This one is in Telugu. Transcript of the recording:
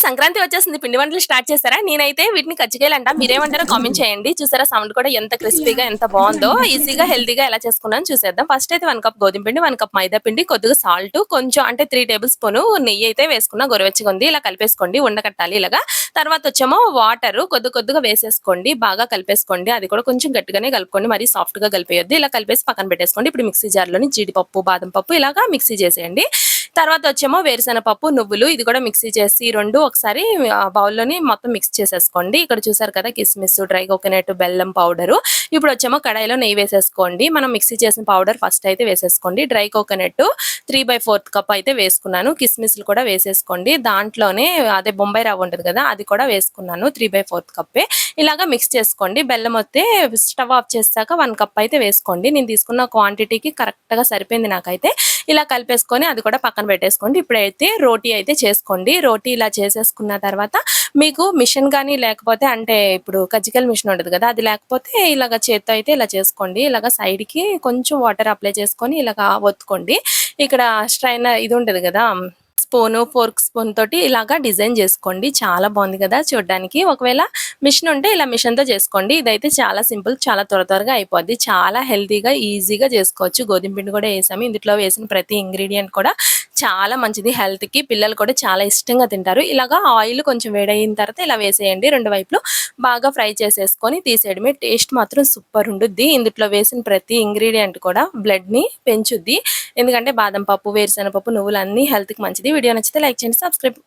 సంక్రాంతి వచ్చేసింది. పిండి వంటలు స్టార్ట్ చేసారా? నేనైతే వీటిని కజ్జికాయలంట. మీరేమంటారో కామెంట్ చేయండి. చూసారా సౌండ్ కూడా ఎంత క్రిస్పీగా ఎంత బావుందో. ఈజీగా, హెల్తీగా ఎలా చేసుకున్నానో చూసేద్దాం. ఫస్ట్ అయితే 1 కప్ గోధుమ పిండి, 1 కప్ మైదా పిండి, కొద్దిగా సాల్ట్, కొంచెం అంటే 3 టేబుల్ స్పూన్ నెయ్యి అయితే వేసుకున్నా. గోరువెచ్చగా ఉంది. ఇలా కలిపేసుకోండి. ఉండకట్టాలి ఇలాగా. తర్వాత వచ్చేమో వాటర్ కొద్దిగా వేసేసుకోండి. బాగా కలిపేసుకోండి. అది కూడా కొంచెం గట్టిగానే కలుపుకోండి. మరీ సాఫ్ట్‌గా కలిపేయొద్దు. ఇలా కలిపేసి పక్కన పెట్టేసుకోండి. ఇప్పుడు మిక్సీ జార్‌లోని జీడిపప్పు, బాదం పప్పు ఇలాగా మిక్సీ చేసేయండి. తర్వాత వచ్చేమో వేరుశెనగపప్పు, నువ్వులు ఇది కూడా మిక్సీ చేసి 2 ఒకసారి బౌల్‌లోని మొత్తం మిక్స్ చేసేసుకోండి. ఇక్కడ చూసారు కదా కిస్మిస్, డ్రై కోకోనట్, బెల్లం పౌడరు. ఇప్పుడు వచ్చేమో కడాయిలో నెయ్యి వేసేసుకోండి. మనం మిక్సీ చేసిన పౌడర్ ఫస్ట్ అయితే వేసేసుకోండి. డ్రై కోకోనట్ 3/4 కప్ అయితే వేసుకున్నాను. కిస్మిస్‌లు కూడా వేసేసుకోండి. దాంట్లోనే అదే బొంబాయి రవ్వ ఉంటది కదా! అది కూడా వేసుకున్నాను. 3/4 కప్పే. ఇలాగా మిక్స్ చేసుకోండి. బెల్లం అయితే స్టవ్ ఆఫ్ చేసాక 1 కప్ అయితే వేసుకోండి. నేను తీసుకున్న క్వాంటిటీకి కరెక్ట్‌గా సరిపోయింది నాకైతే. ఇలా కలిపేసుకొని అది కూడా పక్కన పెట్టేసుకోండి. ఇప్పుడైతే రోటీ అయితే చేసుకోండి. రోటీ ఇలా చేసేసుకున్న తర్వాత మీకు మిషన్ గాని లేకపోతే అంటే ఇప్పుడు కజ్జికాయల మిషన్ ఉంటది కదా! అది లేకపోతే ఇలాగ చేత్తో అయితే ఇలా చేసుకోండి. ఇలాగ సైడ్‌కి కొంచెం వాటర్ అప్లై చేసుకొని ఇలాగా ఒత్తుకోండి. ఇక్కడ స్ట్రైనర్ ఇది ఉంటది కదా! ఫోర్క్ స్పూన్ తోటి ఇలాగా డిజైన్ చేసుకోండి. చాలా బాగుంది కదా చూడ్డానికి. ఒకవేళ మిషన్ ఉంటే ఇలా మిషన్‌తో చేసుకోండి. ఇదైతే చాలా సింపుల్. చాలా త్వరగా అయిపోద్ది. చాలా హెల్తీగా, ఈజీగా చేసుకోవచ్చు. గోధుమ పిండి కూడా ఏసాము. ఇందులో వేసిన ప్రతి ఇంగ్రీడియెంట్ కూడా చాలా మంచిది హెల్త్‌కి. పిల్లలు కూడా చాలా ఇష్టంగా తింటారు. ఇలాగా ఆయిల్ కొంచెం వేడయిన తర్వాత ఇలా వేసేయండి. 2 వైపులు బాగా ఫ్రై చేసేసుకొని తీసేయడమే. టేస్ట్ మాత్రం సూపర్ ఉండుద్ది. ఇందులో వేసిన ప్రతి ఇంగ్రీడియెంట్ కూడా బ్లడ్‌ని పెంచుద్ది. ఎందుకంటే బాదం పప్పు, వేరుశెనగ పప్పు, నువ్వులు అన్నీ హెల్త్‌కి మంచిది. వీడియో నచ్చితే లైక్ చేయండి, సబ్స్క్రైబ్